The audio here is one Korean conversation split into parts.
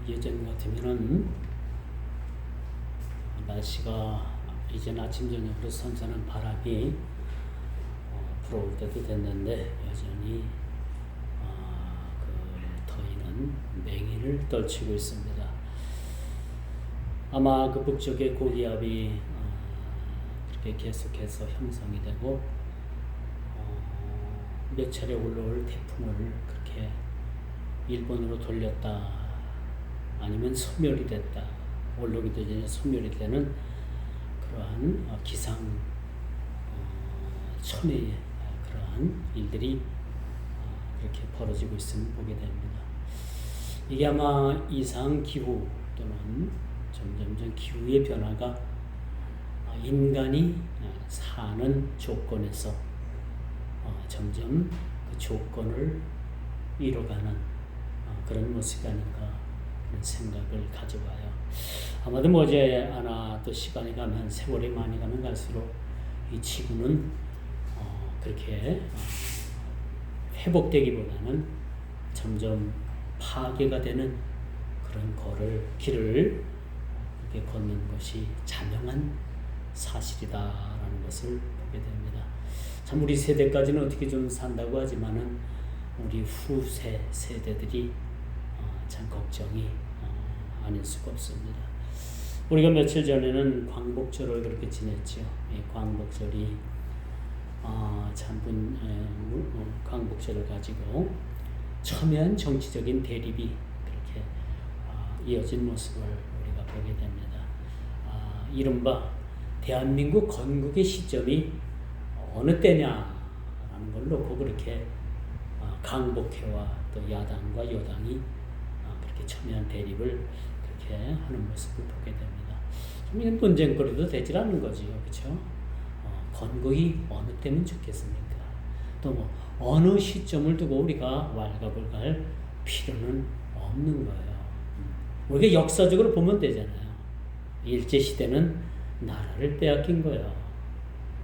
예전 같으면은 날씨가 이제 아침 저녁으로 선선한 바람이 불어올 때도 됐는데 여전히 그 더위는 맹위를 떨치고 있습니다. 아마 그 북쪽의 고기압이 그렇게 계속해서 형성이 되고 몇 차례 올라올 태풍을 그렇게 일본으로 돌렸다 아니면 소멸이 됐다, 올라오기도 전에 소멸이 되는 그러한 기상 천외의 그러한 일들이 그렇게 벌어지고 있음을 보게 됩니다. 이게 아마 이상 기후 또는 점점점 기후의 변화가 인간이 사는 조건에서 점점 그 조건을 이뤄가는 그런 모습이 아닌가 그런 생각을 가져봐요. 아마도 머지않아 또 시간이 가면 세월이 많이 가면 갈수록 이 지구는 그렇게 회복되기보다는 점점 파괴가 되는 그런 길을 이렇게 걷는 것이 자명한 사실이다라는 것을 보게 됩니다. 참 우리 세대까지는 어떻게 좀 산다고 하지만은 우리 후세 세대들이 참 걱정이 아닐 수가 없습니다. 우리가 며칠 전에는 광복절을 그렇게 지냈죠. 이 광복절이 광복절을 가지고 첨예한 정치적인 대립이 그렇게 이어진 모습을 우리가 보게 됩니다. 이른바 대한민국 건국의 시점이 어느 때냐라는 걸 놓고 그렇게 강복회와 또 야당과 여당이 그렇게 첨예한 대립을 그렇게 하는 모습을 보게 됩니다. 좀 이건 논쟁거리도 되질 않는 거지요, 그렇죠? 건국이 어느 때면 좋겠습니까? 또 뭐 어느 시점을 두고 우리가 왈가불 갈 필요는 없는 거예요. 우리가 역사적으로 보면 되잖아요. 일제 시대는 나라를 빼앗긴 거예요.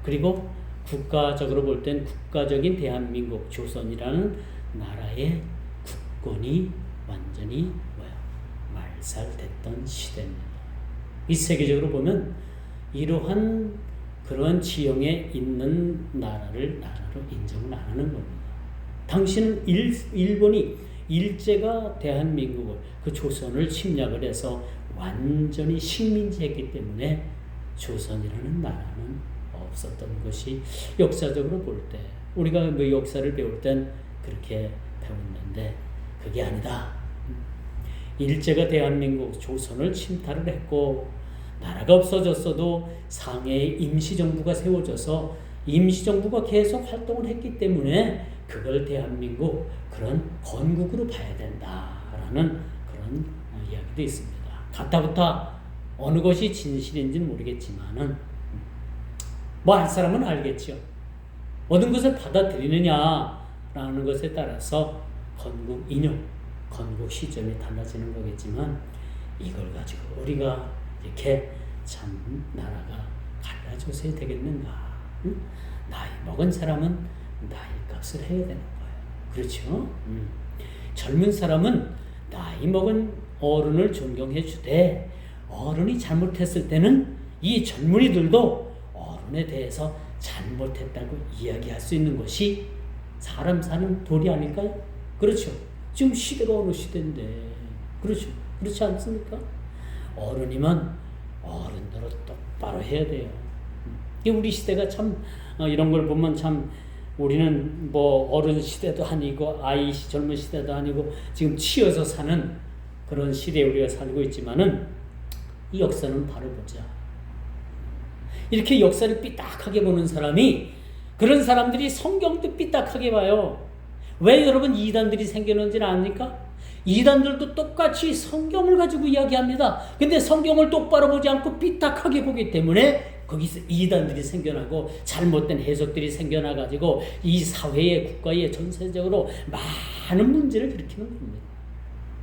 그리고 국가적으로 볼 땐 국가적인 대한민국 조선이라는 나라의 국권이 완전히 말살됐던 시대입니다. 이 세계적으로 보면 이러한 그러한 지형에 있는 나라를 나라로 인정을 안 하는 겁니다. 당시는 일본이 일제가 대한민국을 그 조선을 침략을 해서 완전히 식민지했기 때문에 조선이라는 나라는 없었던 것이 역사적으로 볼 때 우리가 뭐 역사를 배울 땐 그렇게 배웠는데 그게 아니다. 일제가 대한민국 조선을 침탈을 했고 나라가 없어졌어도 상해에 임시정부가 세워져서 임시정부가 계속 활동을 했기 때문에 그걸 대한민국 그런 건국으로 봐야 된다라는 그런 이야기도 있습니다. 가타부타 어느 것이 진실인지는 모르겠지만은 뭐 할 사람은 알겠죠. 모든 것을 받아들이느냐라는 것에 따라서 건국 인용, 건국 시점이 달라지는 거겠지만 이걸 가지고 우리가 이렇게 참 나라가 갈라져서 되겠는가? 응? 나이 먹은 사람은 나이 값을 해야 되는 거예요. 그렇죠? 젊은 사람은 나이 먹은 어른을 존경해 주되 어른이 잘못했을 때는 이 젊은이들도 어른에 대해서 잘못했다고 이야기할 수 있는 것이 사람 사는 도리 아닐까요? 그렇죠. 지금 시대가 어느 시대인데 그렇죠. 그렇지 않습니까? 어른이면 어른대로 똑바로 해야 돼요. 우리 시대가 참 이런 걸 보면 참 우리는 뭐 어른 시대도 아니고 젊은 시대도 아니고 지금 치여서 사는 그런 시대에 우리가 살고 있지만은 이 역사는 바로 보자. 이렇게 역사를 삐딱하게 보는 사람이 그런 사람들이 성경도 삐딱하게 봐요. 왜 여러분 이단들이 생겨난지는 압니까? 이단들도 똑같이 성경을 가지고 이야기합니다. 근데 성경을 똑바로 보지 않고 삐딱하게 보기 때문에 거기서 이단들이 생겨나고 잘못된 해석들이 생겨나가지고 이 사회에 국가에 전체적으로 많은 문제를 일으키는 겁니다.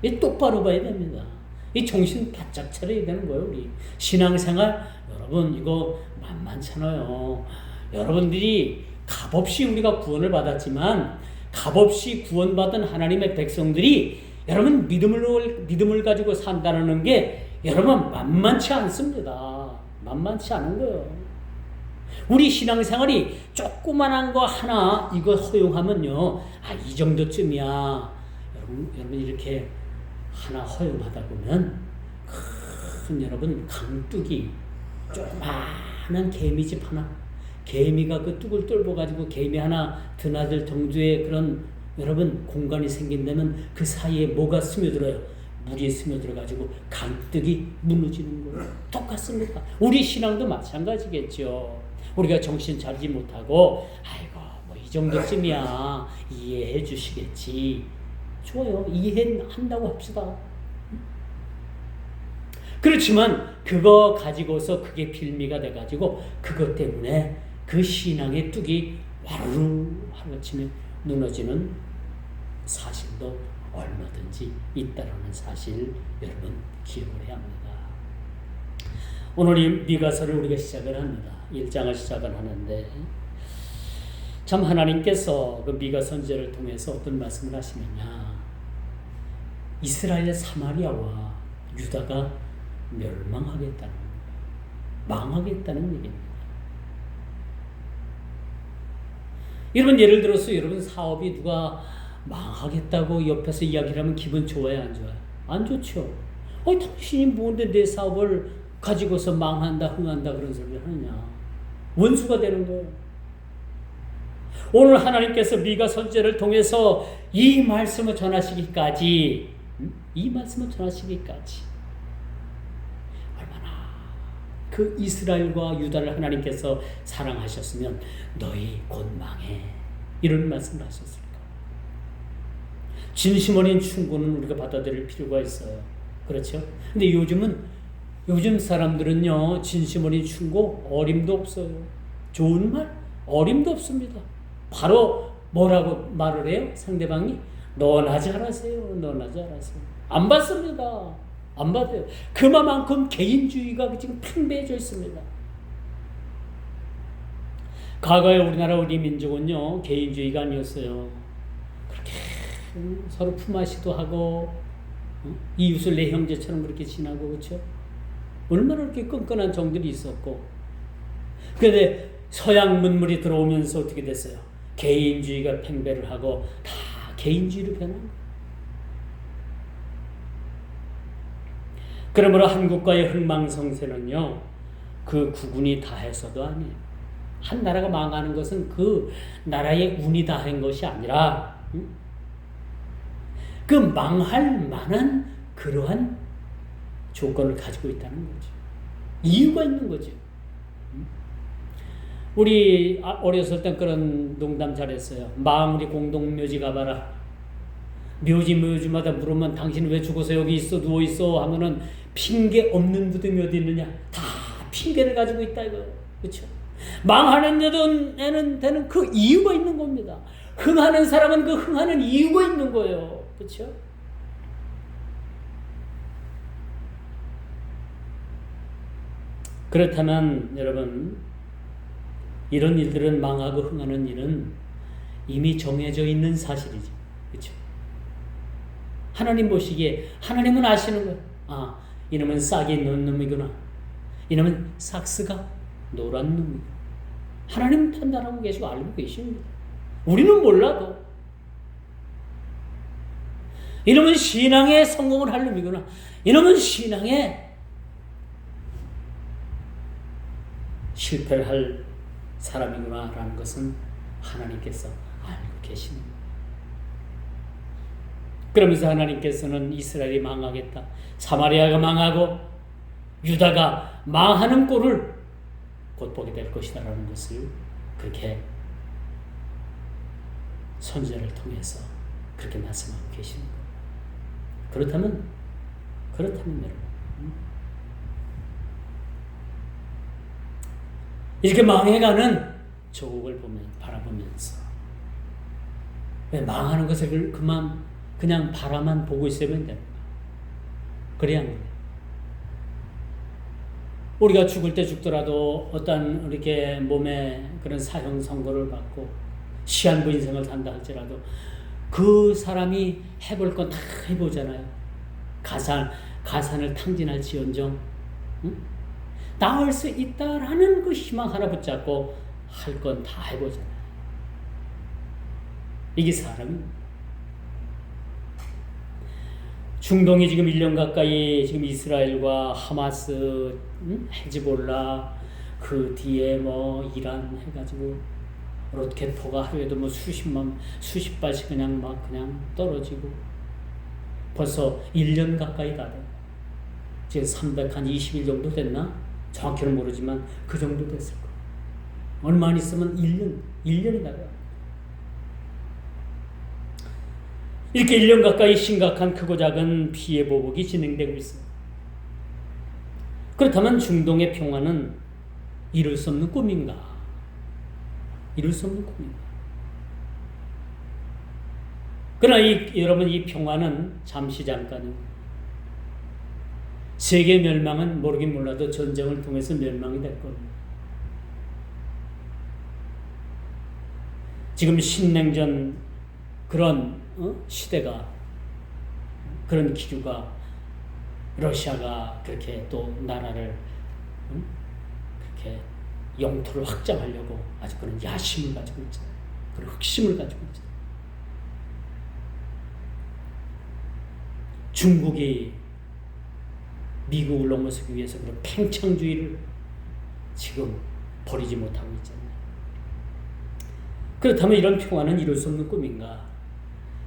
이 똑바로 봐야 됩니다. 이 정신 바짝 차려야 되는 거예요. 우리 신앙생활 여러분 이거 만만찮아요. 여러분들이 값없이 우리가 구원을 받았지만 값없이 구원받은 하나님의 백성들이 여러분 믿음을 가지고 산다는 게 여러분 만만치 않습니다. 만만치 않은 거예요. 우리 신앙생활이 조그만한 거 하나 이거 허용하면요, 이 정도쯤이야. 여러분 이렇게 하나 허용하다 보면 큰 여러분 강뚜기 조그마한 개미집 하나, 개미가 그 뚝을 뚫어가지고 개미 하나 드나들 정도의 그런 여러분 공간이 생긴다면 그 사이에 뭐가 스며들어요? 물이 스며들어가지고 강뜨기 무너지는 거예요. 똑같습니다. 우리 신앙도 마찬가지겠죠. 우리가 정신 차리지 못하고 아이고 뭐 이 정도쯤이야 이해해 주시겠지. 좋아요. 이해한다고 합시다. 그렇지만 그거 가지고서 그게 빌미가 돼가지고 그것 때문에 그 신앙의 뚝이 와르르 하루아침에 무너지는 사실도 얼마든지 있다라는 사실 여러분 기억을 해야 합니다. 오늘 이 미가서를 우리가 시작을 합니다. 1장을 시작을 하는데 참 하나님께서 그 미가 선지자를 통해서 어떤 말씀을 하시느냐, 이스라엘 사마리아와 유다가 멸망하겠다는, 망하겠다는 얘기입니다. 여러분 예를 들어서 여러분 사업이 누가 망하겠다고 옆에서 이야기를 하면 기분 좋아요, 안 좋아요? 안 좋죠. 당신이 뭔데 내 사업을 가지고서 망한다, 흥한다 그런 소리를 하느냐. 원수가 되는 거예요. 오늘 하나님께서 미가 선지자를 통해서 이 말씀을 전하시기까지, 얼마나 그 이스라엘과 유다를 하나님께서 사랑하셨으면 너희 곧 망해, 이런 말씀을 하셨을까. 진심 어린 충고는 우리가 받아들일 필요가 있어요. 그렇죠? 근데 요즘 사람들은요, 진심 어린 충고 어림도 없어요. 좋은 말 어림도 없습니다. 바로 뭐라고 말을 해요? 상대방이 너나 잘하세요, 너나 잘하세요. 안 받습니다. 안 받아요. 그만큼 개인주의가 지금 팽배해져 있습니다. 과거에 우리나라 우리 민족은요, 개인주의가 아니었어요. 그렇게 서로 품앗이도 하고 이웃을 내 형제처럼 그렇게 지나고, 그렇죠? 얼마나 그렇게 끈끈한 정들이 있었고. 그런데 서양 문물이 들어오면서 어떻게 됐어요? 개인주의가 팽배를 하고 다 개인주의로 변한 거예요. 그러므로 한국과의 흥망성쇠는요, 그 국운이 다해서도 아니에요. 한 나라가 망하는 것은 그 나라의 운이 다한 것이 아니라 그 망할 만한 그러한 조건을 가지고 있다는 거죠. 이유가 있는 거죠. 우리 어렸을 땐 그런 농담 잘했어요. 마무리 공동묘지 가봐라. 묘지마다 물으면 당신 왜 죽어서 여기 있어, 누워 있어 하면은 핑계 없는 무덤이 어디 있느냐. 다 핑계를 가지고 있다 이거예요. 그렇죠? 망하는 데는 그 이유가 있는 겁니다. 흥하는 사람은 그 흥하는 이유가 있는 거예요. 그렇죠? 그렇다면 여러분, 이런 일들은 망하고 흥하는 일은 이미 정해져 있는 사실이죠. 그렇죠? 하나님 보시기에 하나님은 아시는 거예요. 이놈은 싹이 있는 놈이구나. 이놈은 삭스가 노란 놈이구나. 하나님 판단하고 계시고 알고 계십니다. 우리는 몰라도 이놈은 신앙에 성공을 할 놈이구나. 이놈은 신앙에 실패를 할 사람이구나 라는 것은 하나님께서 알고 계십니다. 그러면서 하나님께서는 이스라엘이 망하겠다, 사마리아가 망하고 유다가 망하는 꼴을 곧 보게 될 것이다 라는 것을 그렇게 선지자를 통해서 그렇게 말씀하고 계십니다. 그렇다면 여러분, 이렇게 망해가는 조국을 바라보면서 왜 망하는 것을 그냥 바라만 보고 있으면 됩니다. 그래야 합니다. 우리가 죽을 때 죽더라도 어떤 이렇게 몸에 그런 사형 선고를 받고 시한부 인생을 산다 할지라도 그 사람이 해볼 건 다 해보잖아요. 가산을 탕진할지언정, 응? 나을 수 있다라는 그 희망 하나 붙잡고 할 건 다 해보잖아요. 이게 사람입니다. 중동이 지금 1년 가까이 지금 이스라엘과 하마스, 헤즈볼라, 그 뒤에 뭐 이란 해가지고 로켓포가 하루에도 뭐 수십 발씩 그냥 떨어지고 벌써 1년 가까이 다 돼. 지금 320일 정도 됐나? 정확히는 모르지만 그 정도 됐을 거예요. 얼마 안 있으면 1년이 다 돼요. 이렇게 1년 가까이 심각한 크고 작은 피해 보복이 진행되고 있습니다. 그렇다면 중동의 평화는 이룰 수 없는 꿈인가? 이룰 수 없는 꿈인가? 그러나 여러분, 이 평화는 잠시 잠깐입니다. 세계 멸망은 모르긴 몰라도 전쟁을 통해서 멸망이 될 겁니다. 지금 신냉전 그런 시대가, 그런 기류가, 러시아가 그렇게 또 나라를 그렇게 영토를 확장하려고 아주 그런 야심을 가지고 있잖아요. 그런 흑심을 가지고 있잖아요. 중국이 미국을 넘어서기 위해서 그런 팽창주의를 지금 버리지 못하고 있잖아요. 그렇다면 이런 평화는 이룰 수 없는 꿈인가?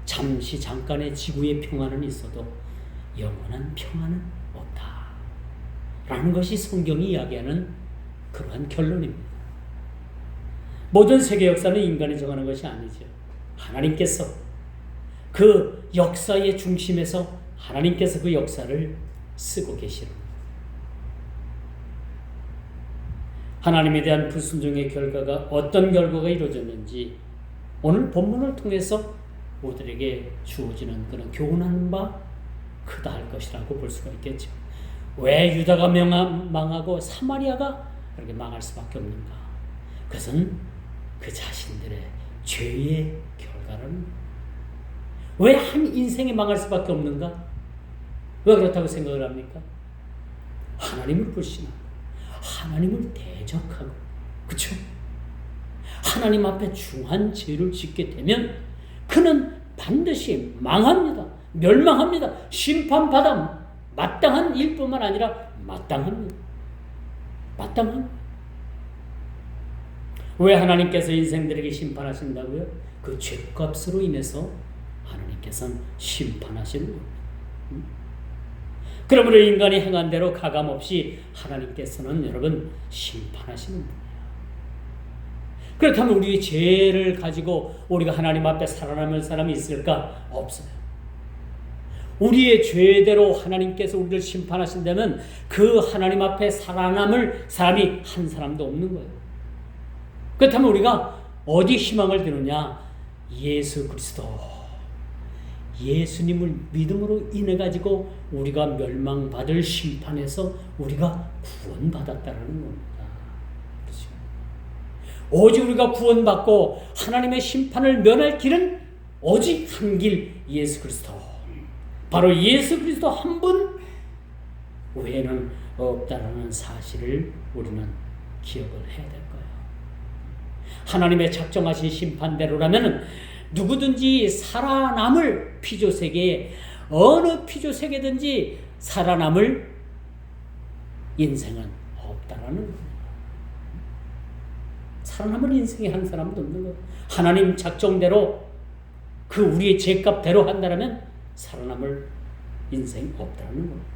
잠시 잠깐의 지구의 평화는 있어도 영원한 평화는 없다 라는 것이 성경이 이야기하는 그러한 결론입니다. 모든 세계 역사는 인간이 정하는 것이 아니죠. 하나님께서 그 역사의 중심에서 하나님께서 그 역사를 쓰고 계시는, 하나님에 대한 불순종의 결과가 어떤 결과가 이루어졌는지 오늘 본문을 통해서 우리들에게 주어지는 그런 교훈하는 바 크다 할 것이라고 볼 수가 있겠죠. 왜 유다가 망하고 사마리아가 그렇게 망할 수밖에 없는가? 그것은 그 자신들의 죄의 결과라는, 왜 한 인생이 망할 수밖에 없는가? 왜 그렇다고 생각을 합니까? 하나님을 불신하고 하나님을 대적하고, 그렇죠? 하나님 앞에 중한 죄를 짓게 되면 그는 반드시 망합니다. 멸망합니다. 심판받아 마땅한 일뿐만 아니라 마땅합니다. 마땅합니다. 왜 하나님께서 인생들에게 심판하신다고요? 그 죄값으로 인해서 하나님께서는 심판하시는 겁니다. 그러므로 인간이 행한 대로 가감없이 하나님께서는 여러분 심판하시는 분이에요. 그렇다면 우리의 죄를 가지고 우리가 하나님 앞에 살아남을 사람이 있을까? 없어요. 우리의 죄대로 하나님께서 우리를 심판하신다면 그 하나님 앞에 살아남을 사람이 한 사람도 없는 거예요. 그렇다면 우리가 어디 희망을 두느냐? 예수 그리스도, 예수님을 믿음으로 인해 가지고 우리가 멸망받을 심판에서 우리가 구원받았다는 겁니다. 그렇죠? 오직 우리가 구원받고 하나님의 심판을 면할 길은 오직 한 길, 예수 그리스도. 바로 예수 그리스도 한 분 외에는 없다라는 사실을 우리는 기억을 해야 될 거예요. 하나님의 작정하신 심판대로라면 누구든지 살아남을 피조세계에, 어느 피조세계든지 살아남을 인생은 없다라는 겁니다. 살아남을 인생이 한 사람도 없는 거예요. 하나님 작정대로 그 우리의 죄값대로 한다면 살아남을 인생이 없다는 겁니다.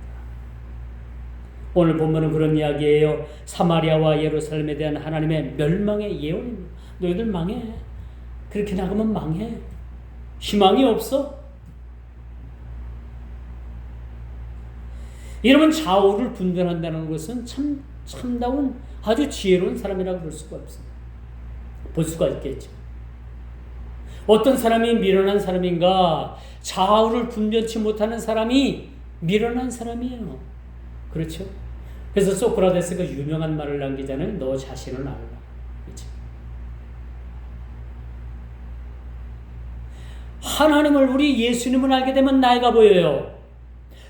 오늘 본문은 그런 이야기예요. 사마리아와 예루살렘에 대한 하나님의 멸망의 예언입니다. 너희들 망해. 그렇게 나가면 망해. 희망이 없어. 여러분, 좌우를 분별한다는 것은 참다운 아주 지혜로운 사람이라고 볼 수가 없습니다. 볼 수가 있겠죠. 어떤 사람이 미련한 사람인가? 좌우를 분별치 못하는 사람이 미련한 사람이에요. 그렇죠? 그래서 소크라테스가 유명한 말을 남기잖아요. 너 자신을 알라. 그렇죠? 하나님을, 우리 예수님을 알게 되면 나이가 보여요.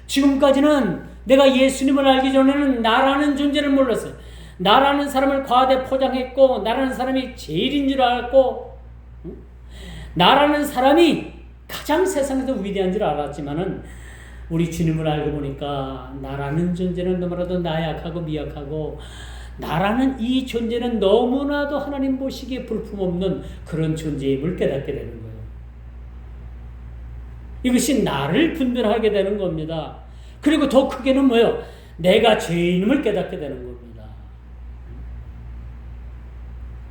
지금까지는 내가 예수님을 알기 전에는 나라는 존재를 몰랐어요. 나라는 사람을 과대 포장했고, 나라는 사람이 제일인 줄 알았고, 나라는 사람이 가장 세상에서 위대한 줄 알았지만은, 우리 주님을 알고 보니까 나라는 존재는 너무나도 나약하고 미약하고, 나라는 이 존재는 너무나도 하나님 보시기에 볼품없는 그런 존재임을 깨닫게 되는 거예요. 이것이 나를 분별하게 되는 겁니다. 그리고 더 크게는 뭐예요? 내가 죄인임을 깨닫게 되는 겁니다.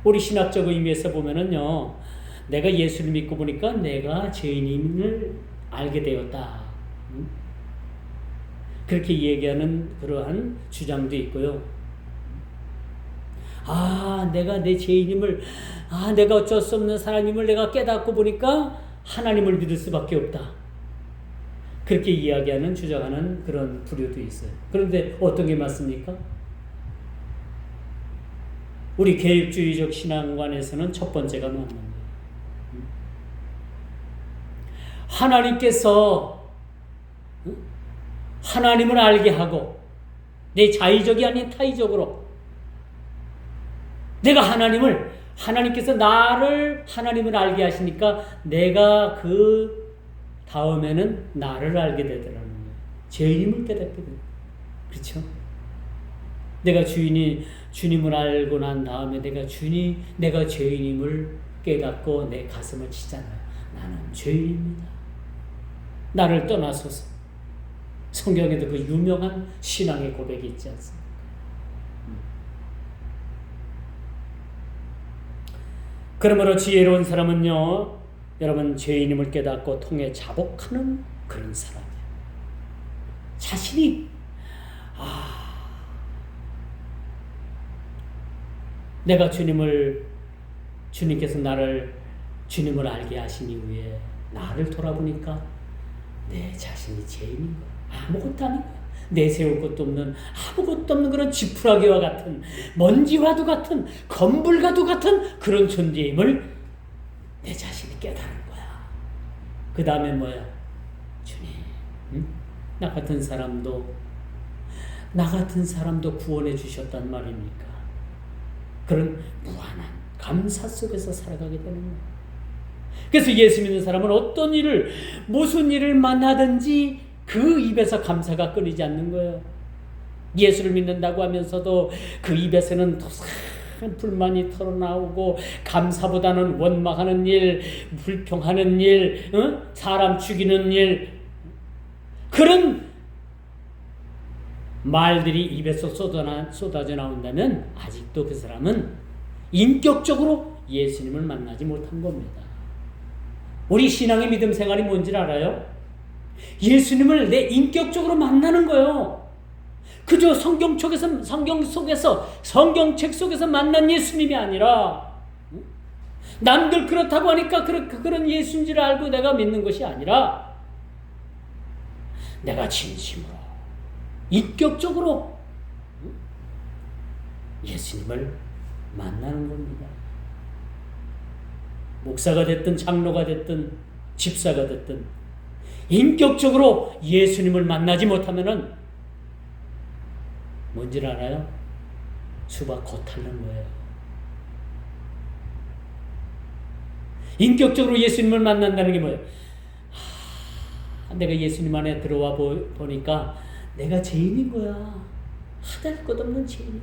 우리 신학적 의미에서 보면은요, 내가 예수를 믿고 보니까 내가 죄인임을 알게 되었다. 그렇게 얘기하는 그러한 주장도 있고요. 내가 내 죄인임을, 내가 어쩔 수 없는 사람임을 내가 깨닫고 보니까 하나님을 믿을 수밖에 없다. 그렇게 이야기하는, 주장하는 그런 부류도 있어요. 그런데 어떤 게 맞습니까? 우리 개혁주의적 신앙관에서는 첫 번째가 맞는 거예요. 하나님께서 하나님을 알게 하고, 내 자의적이 아닌 타의적으로 내가 하나님께서 나를 하나님을 알게 하시니까 내가 그 다음에는 나를 알게 되더라는 거예요. 죄인임을 깨닫게 돼요. 그렇죠? 내가 주님을 알고 난 다음에 내가 죄인임을 깨닫고 내 가슴을 치잖아요. 나는 죄인입니다. 나를 떠나소서. 성경에도 그 유명한 신앙의 고백이 있지 않습니까? 그러므로 지혜로운 사람은요, 여러분, 죄인임을 깨닫고 통해 자복하는 그런 사람이에요. 자신이 내가 주님께서 주님을 알게 하신 이후에 나를 돌아보니까 내 자신이 죄인인 거야. 아무것도 아닌 거야. 내세울 것도 없는, 아무것도 없는 그런 지푸라기와 같은, 먼지와도 같은, 건불과도 같은 그런 존재임을 내 자신이 깨달은 거야. 그 다음에 뭐야? 주님, 나 같은 사람도 구원해 주셨단 말입니까? 그런 무한한 감사 속에서 살아가게 되는 거야. 그래서 예수 믿는 사람은 무슨 일을 만나든지 그 입에서 감사가 끊이지 않는 거예요. 예수를 믿는다고 하면서도 그 입에서는 도사한 불만이 털어나오고, 감사보다는 원망하는 일, 불평하는 일, 사람 죽이는 일, 그런 말들이 입에서 쏟아져 나온다면 아직도 그 사람은 인격적으로 예수님을 만나지 못한 겁니다. 우리 신앙의 믿음 생활이 뭔지 알아요? 예수님을 내 인격적으로 만나는 거예요. 그저 성경책 속에서 만난 예수님이 아니라, 남들 그렇다고 하니까 그런 예수인 줄 알고 내가 믿는 것이 아니라, 내가 진심으로 인격적으로 예수님을 만나는 겁니다. 목사가 됐든 장로가 됐든 집사가 됐든 인격적으로 예수님을 만나지 못하면은 뭔지 알아요? 수박 겉핥는 거예요. 인격적으로 예수님을 만난다는 게 뭐예요? 내가 예수님 안에 들어와 보니까 내가 죄인인 거야. 하다 것 없는 죄인.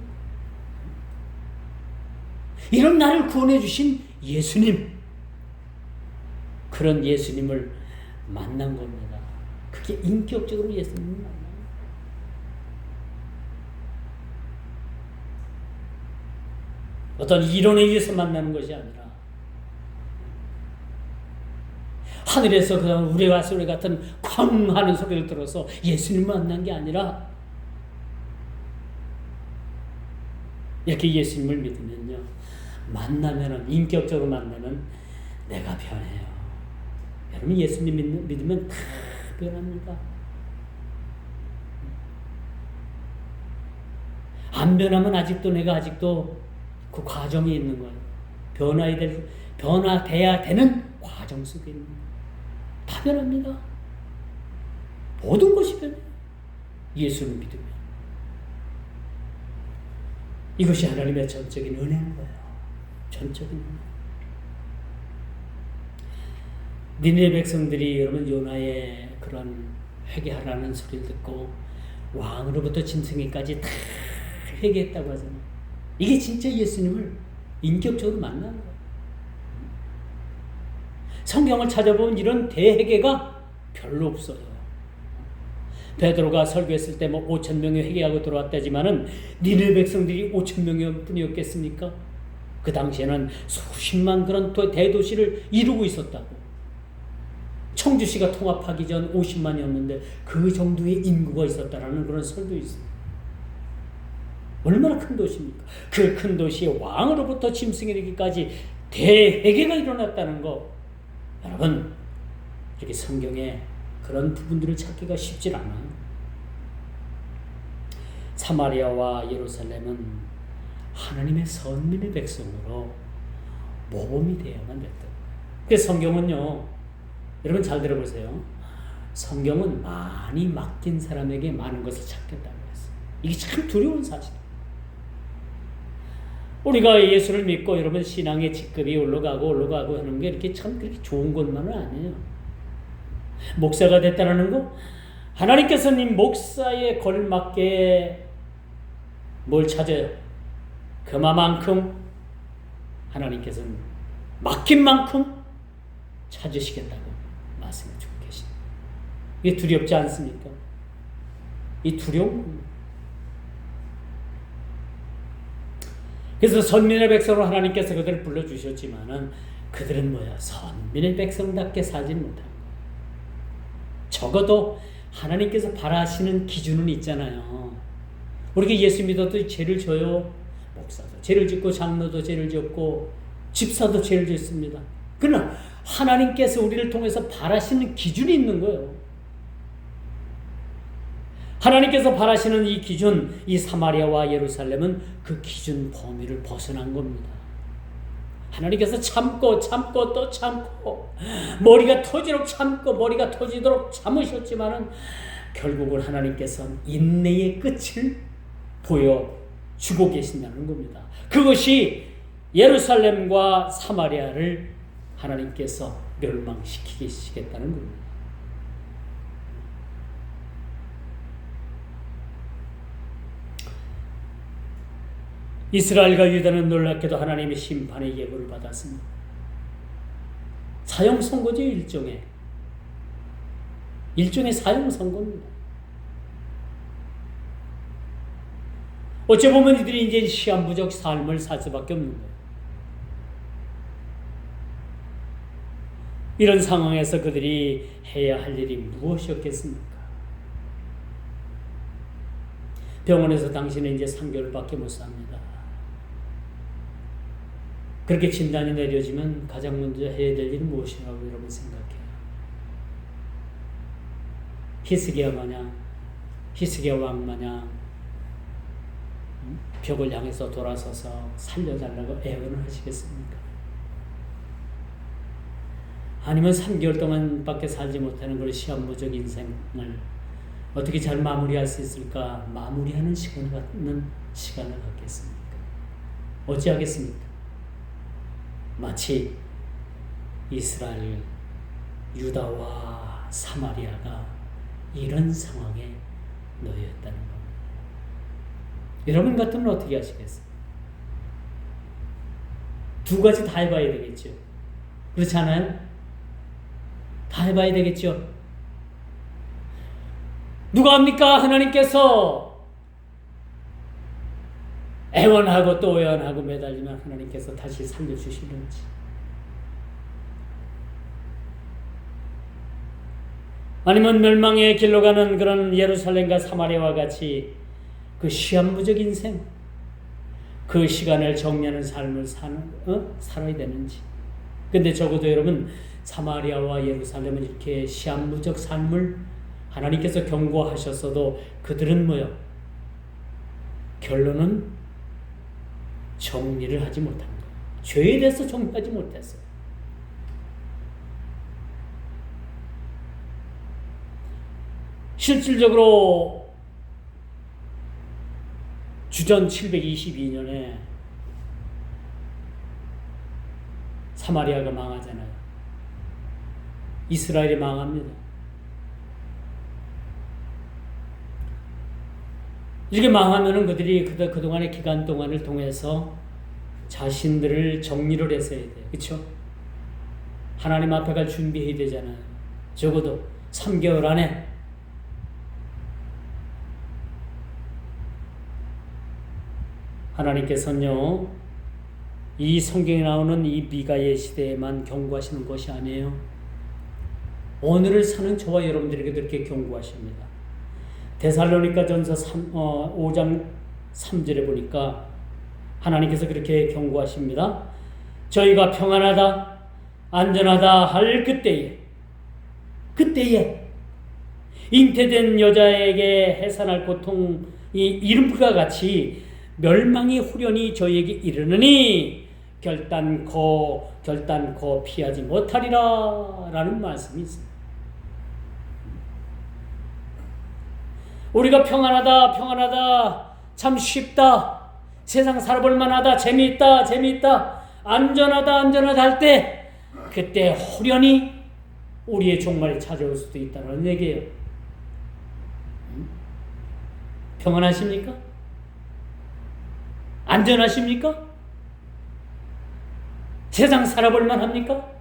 이런 나를 구원해 주신 예수님, 그런 예수님을 만난 겁니다. 그게 인격적으로 예수님을 만나는 거예요. 어떤 이론에 의해서 만나는 것이 아니라, 하늘에서 그냥 우레와 소리 같은 쾅 하는 소리를 들어서 예수님을 만난 게 아니라, 이렇게 예수님을 믿으면요, 인격적으로 만나면 내가 변해요. 여러분, 예수님 믿으면 다 변합니다. 안 변하면 내가 아직도 그 과정에 있는 거예요. 변화돼야 되는 과정 속에 있는 거예요. 변합니다. 모든 것이 변해요. 예수를 믿으면. 이것이 하나님의 전적인 은혜인 거예요. 전적인 은혜. 니느웨 백성들이 여러분 요나의 그런 회개하라는 소리를 듣고 왕으로부터 짐승이까지 다 회개했다고 하잖아요. 이게 진짜 예수님을 인격적으로 만나는 거예요. 성경을 찾아보면 이런 대회개가 별로 없어요. 베드로가 설교했을 때 5,000명이 회개하고 들어왔다지만은 니느웨 백성들이 5,000명이 뿐이었겠습니까? 그 당시에는 수십만 그런 대도시를 이루고 있었다고. 청주시가 통합하기 전 50만이었는데 그 정도의 인구가 있었다라는 그런 설도 있습니다. 얼마나 큰 도시입니까? 그 큰 도시의 왕으로부터 짐승이 되기까지 대회개가 일어났다는 거. 여러분, 이렇게 성경에 그런 부분들을 찾기가 쉽지 않아요. 사마리아와 예루살렘은 하나님의 선민의 백성으로 모범이 되어야만 됐다. 그래서 성경은요, 여러분 잘 들어보세요. 성경은 많이 맡긴 사람에게 많은 것을 찾겠다고 했어요. 이게 참 두려운 사실이에요. 우리가 예수를 믿고 여러분 신앙의 직급이 올라가고 하는 게 이렇게 참 그렇게 좋은 것만은 아니에요. 목사가 됐다는 거, 하나님께서는 이 목사에 걸맞게 뭘 찾아요? 그만큼 하나님께서는 맡긴 만큼 찾으시겠다고 말씀해 주고 계십니다. 이게 두렵지 않습니까? 이 두려움. 그래서 선민의 백성으로 하나님께서 그들을 불러주셨지만은 그들은 뭐야? 선민의 백성답게 살지 못한 거예요. 적어도 하나님께서 바라시는 기준은 있잖아요. 우리가 예수 믿어도 죄를 져요. 목사도 죄를 짓고 장로도 죄를 짓고 집사도 죄를 짓습니다. 그러나 하나님께서 우리를 통해서 바라시는 기준이 있는 거예요. 하나님께서 바라시는 이 기준, 이 사마리아와 예루살렘은 그 기준 범위를 벗어난 겁니다. 하나님께서 참고 또 참고 머리가 터지도록 참고 머리가 터지도록 참으셨지만은 결국은 하나님께서는 인내의 끝을 보여주고 계신다는 겁니다. 그것이 예루살렘과 사마리아를 하나님께서 멸망시키시겠다는 겁니다. 이스라엘과 유다는 놀랍게도 하나님의 심판의 예고를 받았습니다. 사형 선고죠. 일종의 사형 선고입니다. 어찌 보면 이들이 이제 시한부적 삶을 살 수밖에 없는 거예요. 이런 상황에서 그들이 해야 할 일이 무엇이었겠습니까? 병원에서 당신은 이제 3개월밖에 못 삽니다. 그렇게 진단이 내려지면 가장 먼저 해야 될 일은 무엇이라고 여러분 생각해요? 히스기야 왕 마냥 벽을 향해서 돌아서서 살려달라고 애원을 하시겠습니까? 아니면 3개월 동안밖에 살지 못하는 그런 시한부적 인생을 어떻게 잘 마무리할 수 있을까? 마무리하는 시간을 갖겠습니까? 어찌하겠습니까? 마치 이스라엘, 유다와 사마리아가 이런 상황에 놓였다는 겁니다. 여러분 같으면 어떻게 하시겠어요? 두 가지 다 해봐야 되겠죠. 그렇지 않아요? 다 해봐야 되겠죠. 누가 합니까? 하나님께서 애원하고 또 애원하고 매달리면 하나님께서 다시 살려주시는지. 아니면 멸망의 길로 가는 그런 예루살렘과 사마리아와 같이 그 시한부적 인생, 그 시간을 정리하는 삶을 살아야 되는지. 근데 적어도 여러분, 사마리아와 예루살렘은 이렇게 시한부적 삶을 하나님께서 경고하셨어도 그들은 뭐요? 결론은 정리를 하지 못한 거예요. 죄에 대해서 정리하지 못했어요. 실질적으로 주전 722년에 사마리아가 망하잖아요. 이스라엘이 망합니다. 이렇게 망하면은 그들이 그동안의 기간 동안을 통해서 자신들을 정리를 했어야 돼요. 그렇죠? 하나님 앞에 갈 준비해야 되잖아요. 적어도 3개월 안에. 하나님께서는요, 이 성경에 나오는 이 미가의 시대에만 경고하시는 것이 아니에요. 오늘을 사는 저와 여러분들에게도 이렇게 경고하십니다. 데살로니가 전서 5장 3절에 보니까 하나님께서 그렇게 경고하십니다. 저희가 평안하다, 안전하다 할 그때에 잉태된 여자에게 해산할 고통이 이름과 같이 멸망이 후련히 저희에게 이르느니 결단코 피하지 못하리라 라는 말씀이 있습니다. 우리가 평안하다 참 쉽다, 세상 살아볼 만하다, 재미있다 안전하다 할 때 그때 후련히 우리의 종말이 찾아올 수도 있다는 얘기예요. 평안하십니까? 안전하십니까? 세상 살아볼 만합니까?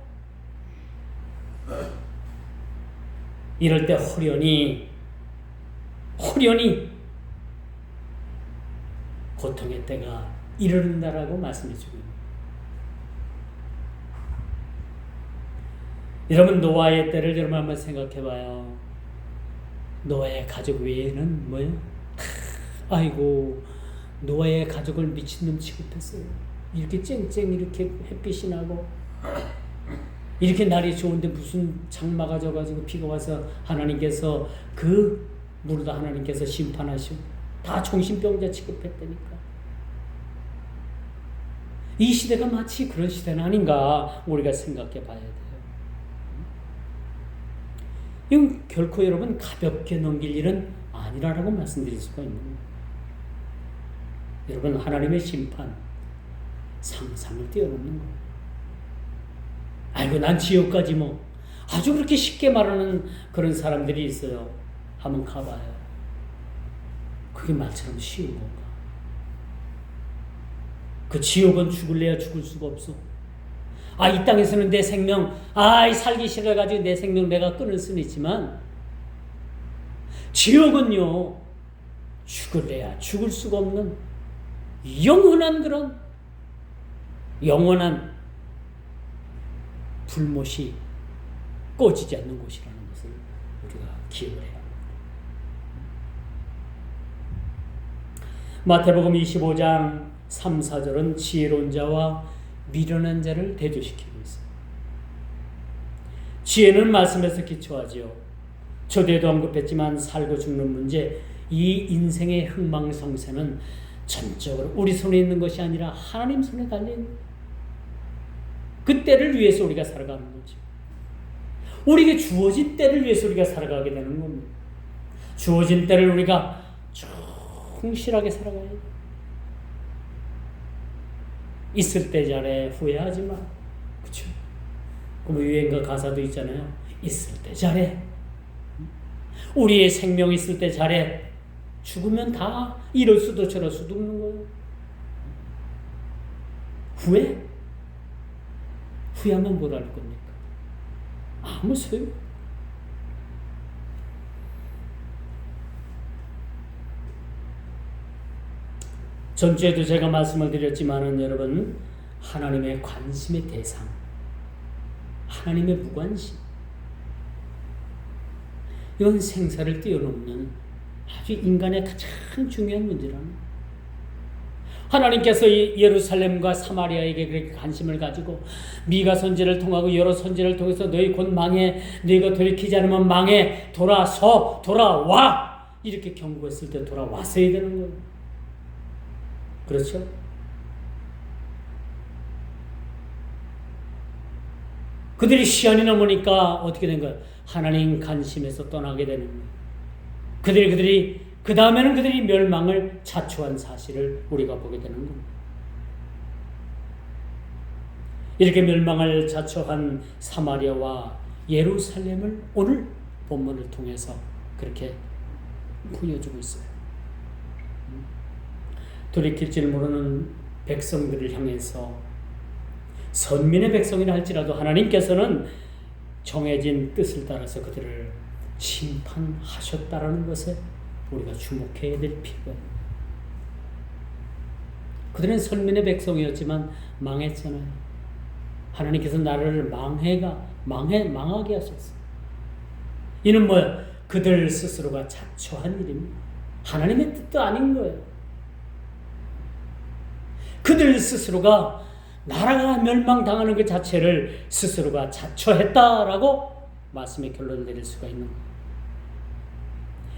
이럴 때 후련히 고통의 때가 이르는다라고 말씀해 주고 있습니다. 여러분, 노아의 때를 여러분 한번 생각해 봐요. 노아의 가족 외에는 뭐예요? 아이고, 노아의 가족을 미친놈 취급했어요. 이렇게 쨍쨍 이렇게 햇빛이 나고 이렇게 날이 좋은데 무슨 장마가 져가지고 비가 와서 하나님께서 그 물다 하나님께서 심판하시고 다 정신병자 취급했다니까. 이 시대가 마치 그런 시대는 아닌가 우리가 생각해 봐야 돼요. 이건 결코 여러분 가볍게 넘길 일은 아니라고 말씀드릴 수가 있는 거예요. 여러분, 하나님의 심판 상상을 뛰어넘는 거예요. 아이고, 난 지옥까지 뭐 아주 그렇게 쉽게 말하는 그런 사람들이 있어요. 한번 가봐요. 그게 말처럼 쉬운 건가? 그 지옥은 죽을래야 죽을 수가 없어. 이 땅에서는 내 생명, 살기 싫어가지고 내 생명 내가 끊을 수는 있지만, 지옥은요, 죽을래야 죽을 수가 없는 영원한 그런 영원한 불못이 꺼지지 않는 곳이라는 것을 우리가 기억을 해야 합니다. 마태복음 25장 3, 4절은 지혜로운 자와 미련한 자를 대조시키고 있어요. 지혜는 말씀에서 기초하지요. 저에도 언급했지만 살고 죽는 문제, 이 인생의 흥망성쇠는 전적으로 우리 손에 있는 것이 아니라 하나님 손에 달린 그 때를 위해서 우리가 살아가는 거죠. 우리에게 주어진 때를 위해서 우리가 살아가게 되는 겁니다. 주어진 때를 우리가 충실하게 살아가야 돼요. 있을 때 잘해, 후회하지 마. 그렇죠? 그 유행가 가사도 있잖아요. 있을 때 잘해. 우리의 생명 있을 때 잘해. 죽으면 다 이럴 수도 저럴 수도 없는 거예요. 후회하면 뭘 할 겁니까? 아무 소용. 전주에도 제가 말씀을 드렸지만은 여러분, 하나님의 관심의 대상, 하나님의 무관심, 이건 생사를 뛰어넘는 아주 인간의 가장 중요한 문제라는. 하나님께서 예루살렘과 사마리아에게 그렇게 관심을 가지고 미가 선지를 통하고 여러 선지를 통해서 너희 곧 망해, 너희가 돌이키지 않으면 망해, 돌아와 이렇게 경고했을 때 돌아왔어야 되는 거예요. 그렇죠? 그들이 시한이 넘으니까 어떻게 된 거예요? 하나님 관심에서 떠나게 되는 거예요. 그들이 그 다음에는 그들이 멸망을 자초한 사실을 우리가 보게 되는 겁니다. 이렇게 멸망을 자초한 사마리아와 예루살렘을 오늘 본문을 통해서 그렇게 보여주고 있어요. 돌이킬 줄 모르는 백성들을 향해서 선민의 백성이라 할지라도 하나님께서는 정해진 뜻을 따라서 그들을 심판하셨다라는 것에 우리가 주목해야 될 필요가 있습니다. 그들은 선민의 백성이었지만 망했잖아요. 하나님께서 나라를 망하게 하셨어요. 이는 뭐야? 그들 스스로가 자초한 일입니다. 하나님의 뜻도 아닌 거예요. 그들 스스로가 나라가 멸망당하는 그 자체를 스스로가 자초했다라고 말씀의 결론을 내릴 수가 있는 거예요.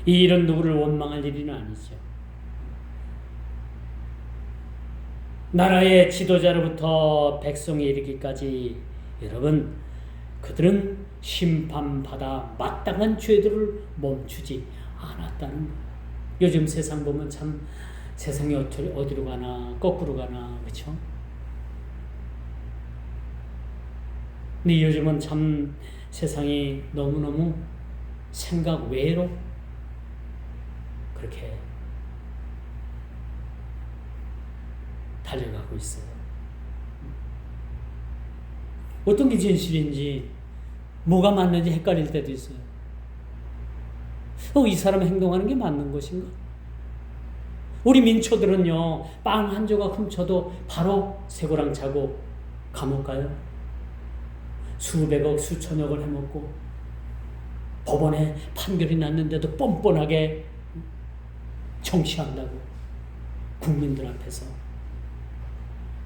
이 일은 누구를 원망할 일은 아니죠. 나라의 지도자로부터 백성에 이르기까지 여러분, 그들은 심판받아 마땅한 죄들을 멈추지 않았다는 거예요. 요즘 세상 보면 참 세상이 어디로 가나 거꾸로 가나 그렇죠? 근데 요즘은 참 세상이 너무너무 생각 외로 그렇게 달려가고 있어요. 어떤 게 진실인지 뭐가 맞는지 헷갈릴 때도 있어요. 이 사람 행동하는 게 맞는 것인가? 우리 민초들은요, 빵 한 조각 훔쳐도 바로 쇠고랑 차고 감옥 가요. 수백억, 수천억을 해먹고 법원에 판결이 났는데도 뻔뻔하게 정치한다고 국민들 앞에서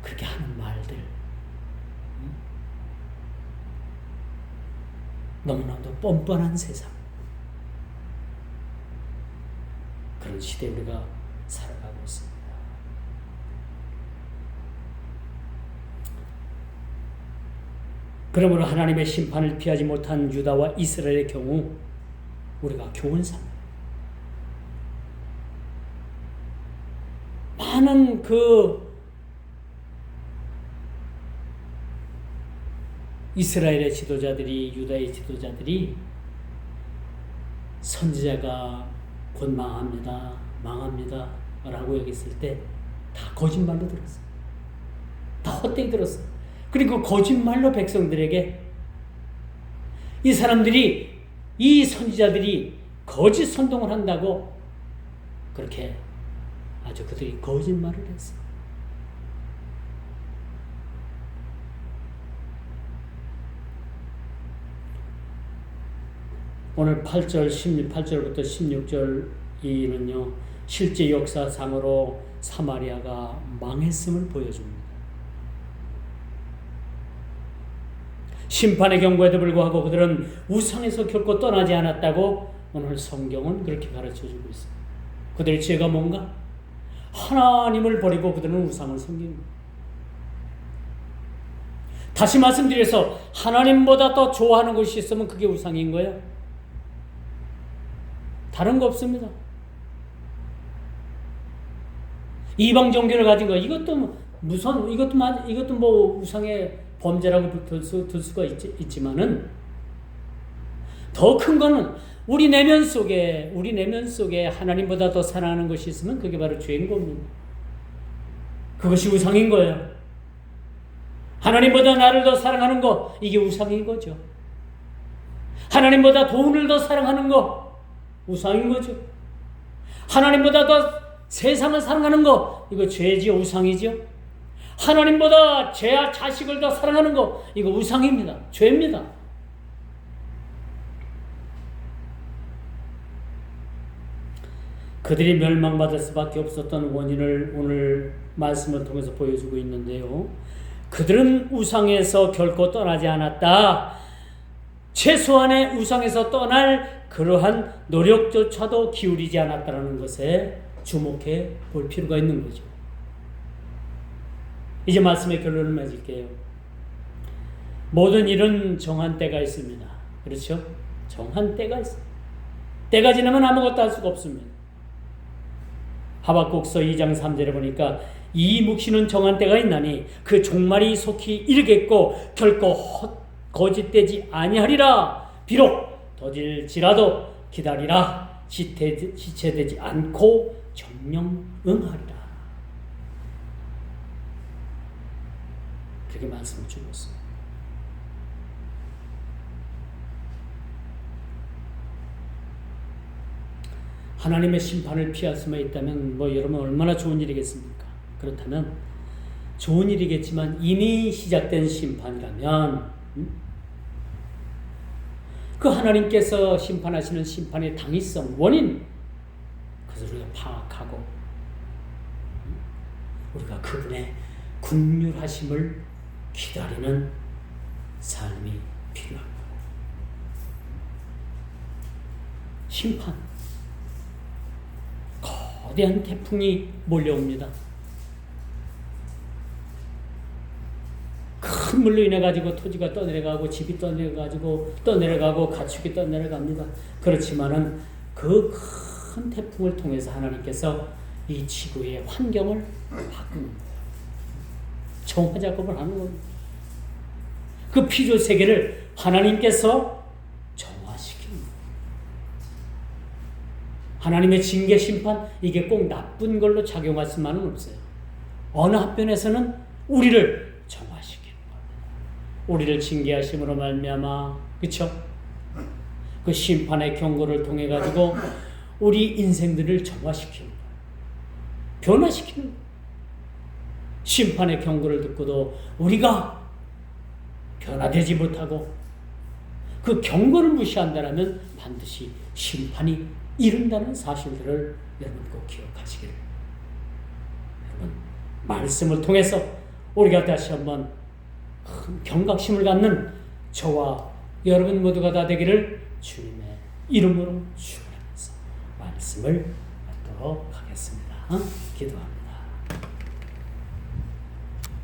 그렇게 하는 말들, 너무나도 뻔뻔한 세상, 그런 시대에 우리가 살아가고 있습니다. 그러므로 하나님의 심판을 피하지 못한 유다와 이스라엘의 경우 우리가 교훈 삼아요. 많은 이스라엘의 지도자들이, 유다의 지도자들이 선지자가 곧 망합니다 라고 여겼을 때 다 거짓말로 들었어요. 다 헛되이 들었어요. 그리고 거짓말로 백성들에게 이 사람들이, 이 선지자들이 거짓 선동을 한다고 그렇게 아주 그들이 거짓말을 했어요. 오늘 8절부터 16절 이는요, 실제 역사상으로 사마리아가 망했음을 보여줍니다. 심판의 경고에도 불구하고 그들은 우상에서 결코 떠나지 않았다고 오늘 성경은 그렇게 가르쳐주고 있어요. 그들의 죄가 뭔가? 하나님을 버리고 그들은 우상을 섬기는 거예요. 다시 말씀드려서 하나님보다 더 좋아하는 것이 있으면 그게 우상인 거예요. 다른 거 없습니다. 이방 종교를 가진 거, 이것도 뭐 우상의 범죄라고 들 수가 있지만은 더 큰 거는 우리 내면 속에 하나님보다 더 사랑하는 것이 있으면 그게 바로 죄인 겁니다. 그것이 우상인 거예요. 하나님보다 나를 더 사랑하는 거, 이게 우상인 거죠. 하나님보다 돈을 더 사랑하는 거, 우상인 거죠. 하나님보다 더 세상을 사랑하는 거, 이거 죄지요, 우상이죠. 하나님보다 자식을 더 사랑하는 거, 이거 우상입니다. 죄입니다. 그들이 멸망받을 수밖에 없었던 원인을 오늘 말씀을 통해서 보여주고 있는데요. 그들은 우상에서 결코 떠나지 않았다. 최소한의 우상에서 떠날 그러한 노력조차도 기울이지 않았다는 것에 주목해 볼 필요가 있는 거죠. 이제 말씀의 결론을 맺을게요. 모든 일은 정한 때가 있습니다. 그렇죠? 정한 때가 있습니다. 때가 지나면 아무것도 할 수가 없습니다. 하박국서 2장 3절에 보니까 이 묵시는 정한 때가 있나니 그 종말이 속히 이르겠고 결코 거짓되지 아니하리라. 비록 더딜지라도 기다리라. 지체되지 않고 정령 응하리라. 그렇게 말씀을 주고 있습니다. 하나님의 심판을 피할 수만 있다면 여러분 얼마나 좋은 일이겠습니까? 그렇다면 좋은 일이겠지만 이미 시작된 심판이라면 그 하나님께서 심판하시는 심판의 당위성, 원인 그것을 우리가 파악하고 우리가 그분의 긍휼하심을 기다리는 삶이 필요합니다. 심판, 거대한 태풍이 몰려옵니다. 큰 물로 인해 가지고 토지가 떠내려가고 집이 떠내려가고 가축이 떠내려갑니다. 그렇지만은 그 큰 태풍을 통해서 하나님께서 이 지구의 환경을 바꾸는 거예요. 정화 작업을 하는 겁니다. 그 피조 세계를 하나님께서 정화시키는 거예요. 하나님의 징계 심판, 이게 꼭 나쁜 걸로 작용할 수만은 없어요. 어느 한편에서는 우리를 정화시키는 겁니다. 우리를 징계하심으로 말미암아, 그렇죠? 그 심판의 경고를 통해 가지고 우리 인생들을 정화시키는 거예요. 변화시키는 거예요. 심판의 경고를 듣고도 우리가 변화되지 못하고 그 경고를 무시한다면 반드시 심판이 이른다는 사실들을 여러분 꼭 기억하시기를. 여러분 말씀을 통해서 우리가 다시 한번 큰 경각심을 갖는 저와 여러분 모두가 다 되기를 주님의 이름으로 축원하면서 말씀을 받도록 하겠습니다. 기도합니다.